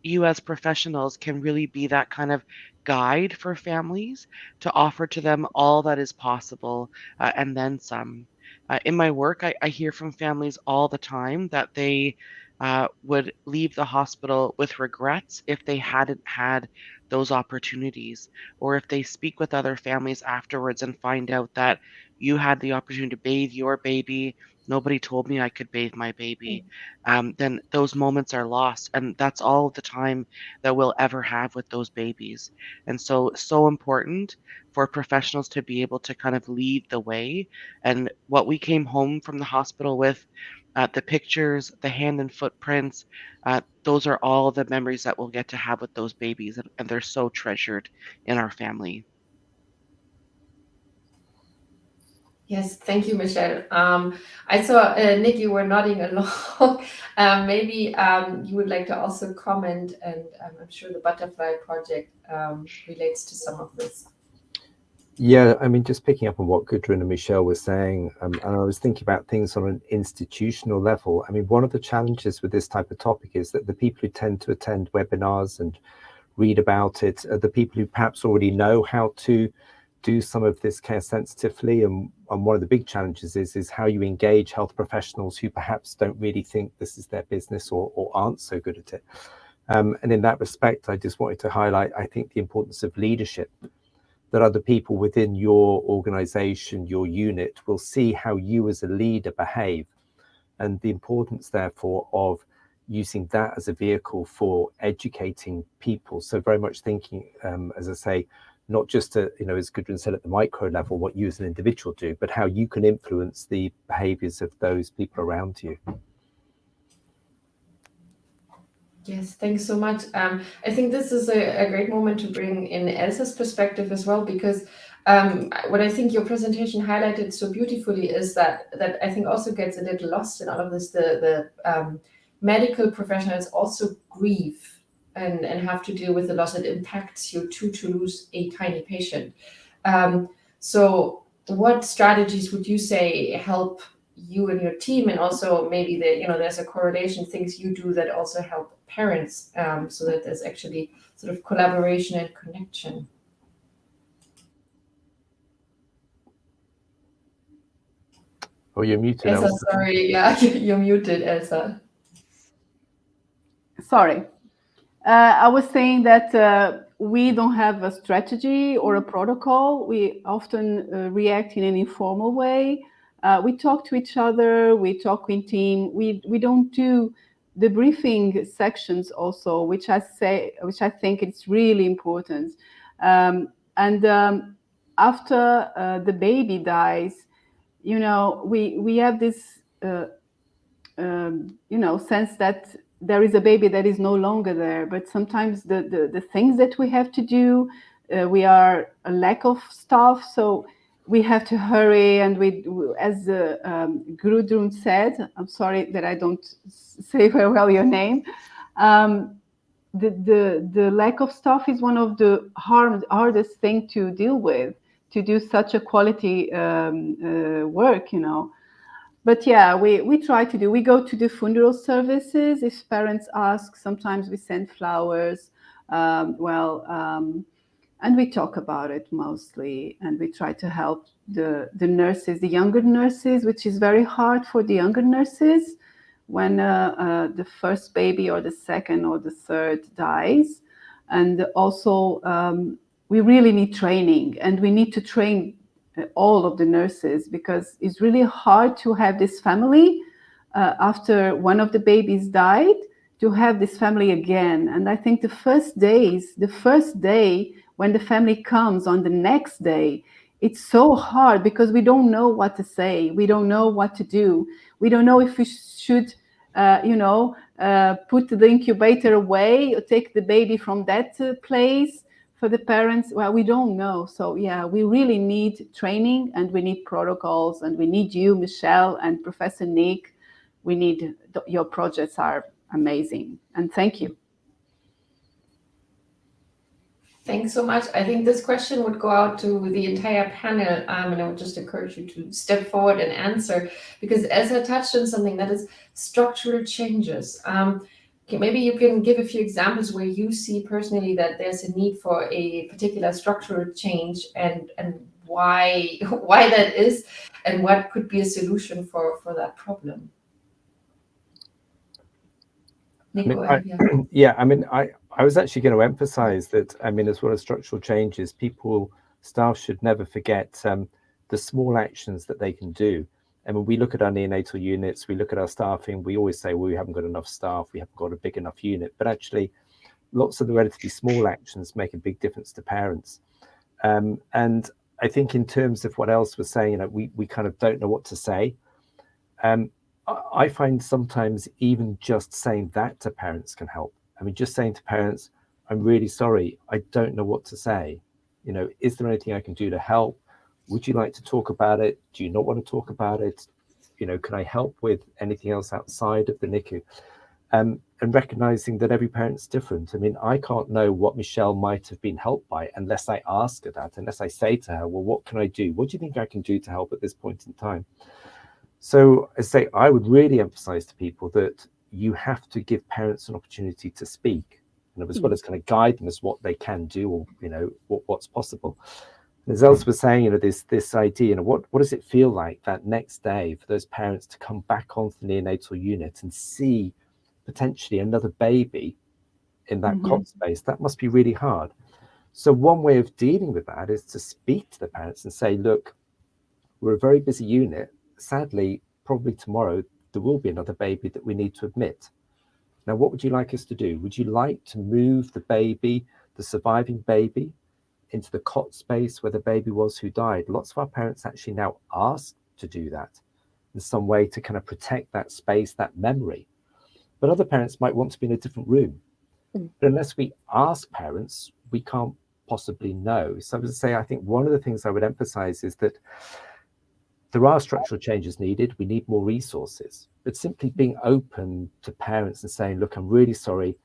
you as professionals can really be that kind of guide for families to offer to them all that is possible, and then some. In my work, I hear from families all the time that they would leave the hospital with regrets if they hadn't had those opportunities, or if they speak with other families afterwards and find out that you had the opportunity to bathe your baby, nobody told me I could bathe my baby, then those moments are lost. And that's all the time that we'll ever have with those babies. And so important for professionals to be able to kind of lead the way. And what we came home from the hospital with, the pictures, the hand and footprints, those are all the memories that we'll get to have with those babies, and they're so treasured in our family. Yes, thank you, Michelle. I saw, Nick, you were nodding along. Maybe you would like to also comment, and I'm sure the Butterfly Project relates to some of this. Yeah, I mean, just picking up on what Gudrun and Michelle were saying, and I was thinking about things on an institutional level. I mean, one of the challenges with this type of topic is that the people who tend to attend webinars and read about it are the people who perhaps already know how to do some of this care sensitively. And one of the big challenges is how you engage health professionals who perhaps don't really think this is their business or aren't so good at it. And in that respect, I just wanted to highlight, I think, the importance of leadership, that other people within your organization, your unit, will see how you as a leader behave, and the importance, therefore, of using that as a vehicle for educating people. So very much thinking, as I say, not just to, as Gudrun said, at the micro level, what you as an individual do, but how you can influence the behaviors of those people around you. Yes, thanks so much. I think this is a great moment to bring in Elsa's perspective as well, because what I think your presentation highlighted so beautifully is that I think also gets a little lost in all of this. The medical professionals also grieve and have to deal with the loss. It impacts you too, to lose a tiny patient. So what strategies would you say help you and your team, and also maybe there's a correlation, things you do that also help parents, so that there's actually sort of collaboration and connection? Oh, you're muted, Elsa. Elsa. Sorry, yeah, you're muted, Elsa. Sorry. I was saying that we don't have a strategy or a protocol. We often react in an informal way. We talk to each other, we talk in team. We don't do the briefing sections also, which I think it's really important. After the baby dies, we have this sense that there is a baby that is no longer there, but sometimes the things that we have to do, we are a lack of staff, so we have to hurry, and as Gudrun said, I'm sorry that I don't say very well your name, the lack of staff is one of the hardest thing to deal with, to do such a quality work, But yeah, we try to do. We go to the funeral services. If parents ask, sometimes we send flowers. And we talk about it mostly, and we try to help the nurses, the younger nurses, which is very hard for the younger nurses when the first baby or the second or the third dies. And also, we really need training, and we need to train all of the nurses, because it's really hard to have this family after one of the babies died, to have this family again. And I think the first day when the family comes on the next day, it's so hard, because we don't know what to say. We don't know what to do. We don't know if we should, put the incubator away or take the baby from that place for the parents. Well, we don't know. So yeah, we really need training, and we need protocols, and we need you, Michelle, and Professor Nick. We need, your projects are amazing, and thank you. Thanks so much. I think this question would go out to the entire panel, and I would just encourage you to step forward and answer, because Elsa touched on something that is structural changes. Maybe you can give a few examples where you see personally that there's a need for a particular structural change, and why that is, and what could be a solution for that problem. Nick, go ahead. Yeah, I mean, I was actually going to emphasize that, I mean, as well as structural changes, staff should never forget the small actions that they can do. And when we look at our neonatal units, we look at our staffing, we always say, well, we haven't got enough staff, we haven't got a big enough unit. But actually, lots of the relatively small actions make a big difference to parents. And I think in terms of what Elsa was saying, we kind of don't know what to say. I find sometimes even just saying that to parents can help. I mean, just saying to parents, I'm really sorry, I don't know what to say. Is there anything I can do to help? Would you like to talk about it? Do you not want to talk about it? Can I help with anything else outside of the NICU? And recognizing that every parent's different. I mean, I can't know what Michelle might have been helped by unless I ask her that, unless I say to her, well, what can I do? What do you think I can do to help at this point in time? So I would really emphasize to people that you have to give parents an opportunity to speak, as well as kind of guide them as what they can do, or what's possible. And as Elsa was saying, this idea, what does it feel like that next day for those parents to come back onto the neonatal unit and see potentially another baby in that cot space? That must be really hard. So one way of dealing with that is to speak to the parents and say, look, we're a very busy unit. Sadly, probably tomorrow, there will be another baby that we need to admit. Now, what would you like us to do? Would you like to move the baby, the surviving baby, into the cot space where the baby was who died? Lots of our parents actually now ask to do that in some way to kind of protect that space, that memory. But other parents might want to be in a different room. But unless we ask parents, we can't possibly know. So as I say, I think one of the things I would emphasize is that there are structural changes needed. We need more resources, but simply being open to parents and saying, look, I'm really sorry.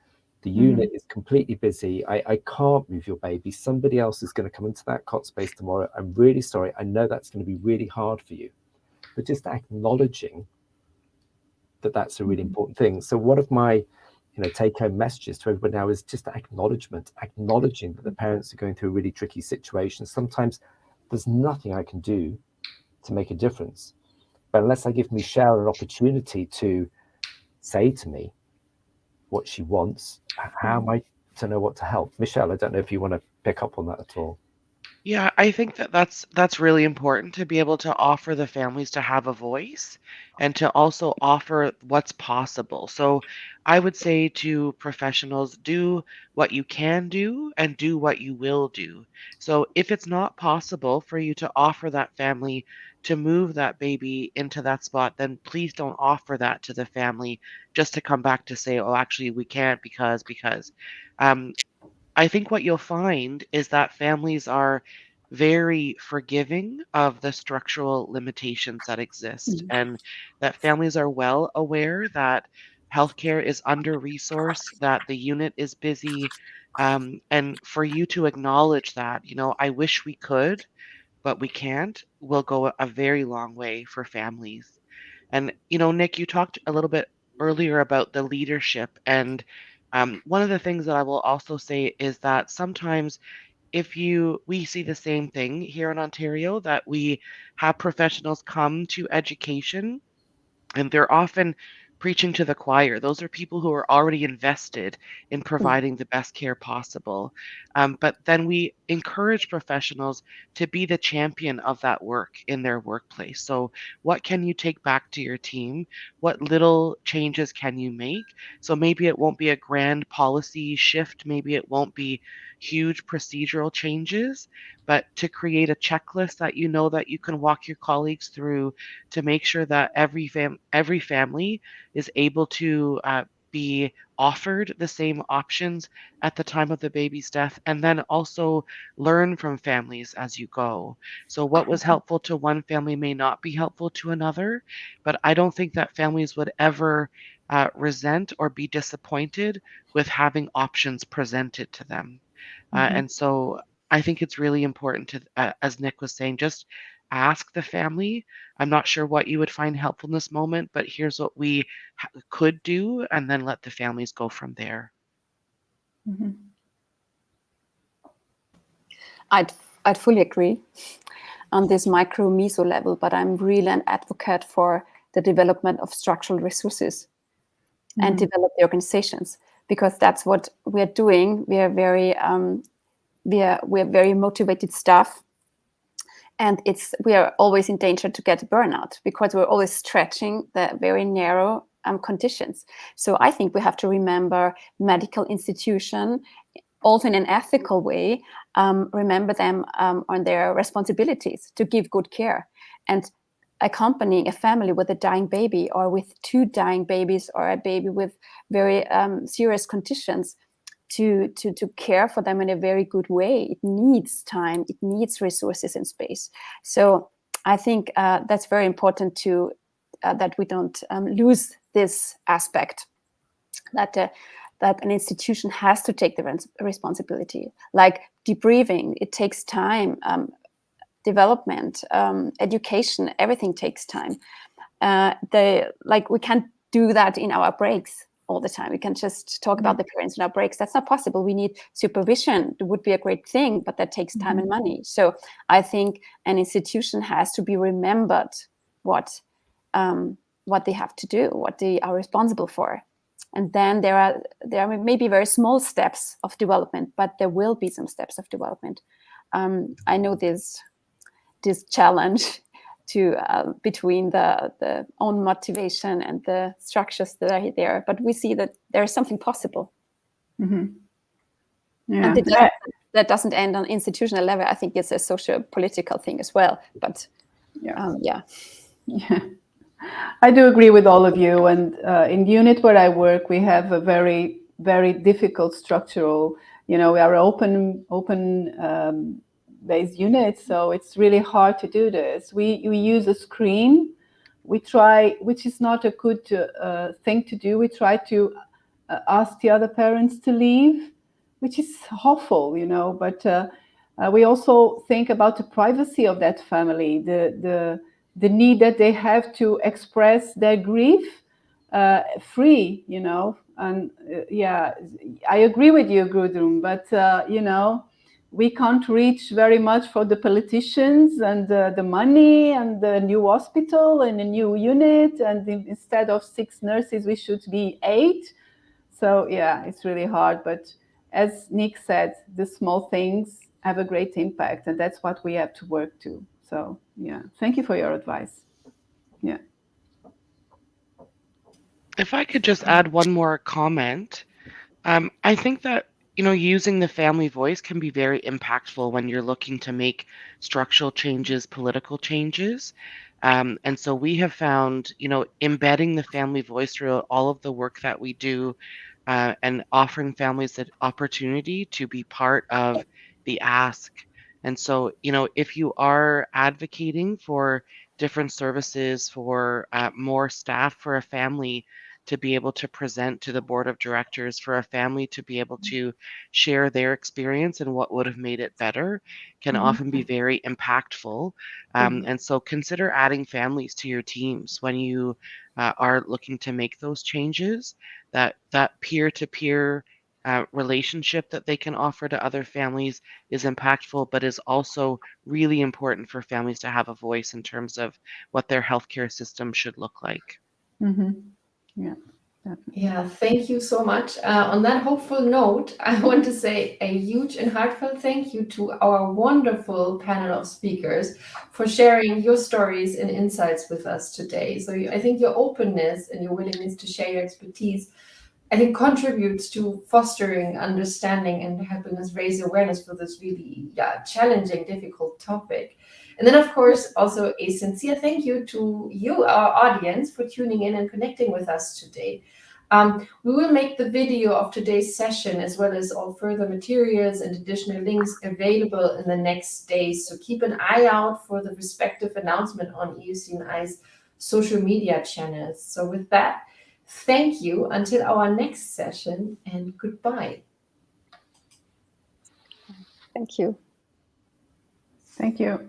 The unit is completely busy. I can't move your baby. Somebody else is going to come into that cot space tomorrow. I'm really sorry. I know that's going to be really hard for you. But just acknowledging that that's a really important thing. So one of my take-home messages to everybody now is just acknowledging that the parents are going through a really tricky situation. Sometimes there's nothing I can do to make a difference. But unless I give Michelle an opportunity to say to me what she wants, how am I to know what to help? Michelle, I don't know if you want to pick up on that at all. Yeah, I think that's really important, to be able to offer the families to have a voice, and to also offer what's possible. So I would say to professionals, do what you can do and do what you will do. So if it's not possible for you to offer that family to move that baby into that spot, then please don't offer that to the family just to come back to say, oh, actually we can't because. I think what you'll find is that families are very forgiving of the structural limitations that exist, and that families are well aware that healthcare is under-resourced, that the unit is busy, and for you to acknowledge that, I wish we could, but we can't, will go a very long way for families. And, Nick, you talked a little bit earlier about the leadership. And one of the things that I will also say is that sometimes we see the same thing here in Ontario, that we have professionals come to education and they're often preaching to the choir. Those are people who are already invested in providing the best care possible. But then we encourage professionals to be the champion of that work in their workplace. So, what can you take back to your team? What little changes can you make? So, maybe it won't be a grand policy shift, maybe it won't be huge procedural changes, but to create a checklist that that you can walk your colleagues through to make sure that every family is able to be offered the same options at the time of the baby's death, and then also learn from families as you go. So what was helpful to one family may not be helpful to another, but I don't think that families would ever resent or be disappointed with having options presented to them. And so I think it's really important to, as Nick was saying, just ask the family. I'm not sure what you would find helpful in this moment, but here's what we could do, and then let the families go from there. I'd fully agree on this micro meso level, but I'm really an advocate for the development of structural resources and develop the organizations, because that's what we're doing. We are very we're very motivated staff, and we are always in danger to get burnout because we're always stretching the very narrow conditions. So I think we have to remember medical institution also in an ethical way, remember them on their responsibilities to give good care, and accompanying a family with a dying baby or with 2 dying babies or a baby with very serious conditions, to care for them in a very good way. It needs time, it needs resources and space. So I think that's very important to that we don't lose this aspect, that an institution has to take the responsibility. Like debriefing, it takes time. Development, education, everything takes time. We can't do that in our breaks all the time. We can just talk about the parents in our breaks. That's not possible. We need supervision. It would be a great thing, but that takes time and money. So I think an institution has to be remembered what they have to do, what they are responsible for. And then there are maybe very small steps of development, but there will be some steps of development. I know this challenge to between the own motivation and the structures that are there, but we see that there is something possible. Yeah. And that doesn't end on institutional level. I think it's a socio-political thing as well. But yeah. I do agree with all of you. And in the unit where I work, we have a very, very difficult structural. We are open based unit, so it's really hard to do this. We use a screen. We try, which is not a good thing to do. We try to ask the other parents to leave, which is awful, but we also think about the privacy of that family, the need that they have to express their grief free, and I agree with you, Gudrun, but we can't reach very much for the politicians and the money and the new hospital and a new unit, and instead of 6 nurses we should be 8. So it's really hard, but as Nick said, the small things have a great impact, and that's what we have to work to. So thank you for your advice. If I could just add one more comment, I think that using the family voice can be very impactful when you're looking to make structural changes, political changes. And so we have found, embedding the family voice throughout all of the work that we do, and offering families the opportunity to be part of the ask. And so, if you are advocating for different services, for more staff for a family, to be able to present to the board of directors, for a family to be able to share their experience and what would have made it better, can often be very impactful. And so consider adding families to your teams when you are looking to make those changes. That peer-to-peer relationship that they can offer to other families is impactful, but is also really important for families to have a voice in terms of what their healthcare system should look like. Yeah. Yeah, thank you so much. On that hopeful note, I want to say a huge and heartfelt thank you to our wonderful panel of speakers for sharing your stories and insights with us today. So I think your openness and your willingness to share your expertise, I think, contributes to fostering understanding and helping us raise awareness for this really challenging, difficult topic. And then, of course, also a sincere thank you to you, our audience, for tuning in and connecting with us today. We will make the video of today's session, as well as all further materials and additional links, available in the next days. So keep an eye out for the respective announcement on EFCNI's social media channels. So with that, thank you until our next session, and goodbye. Thank you. Thank you.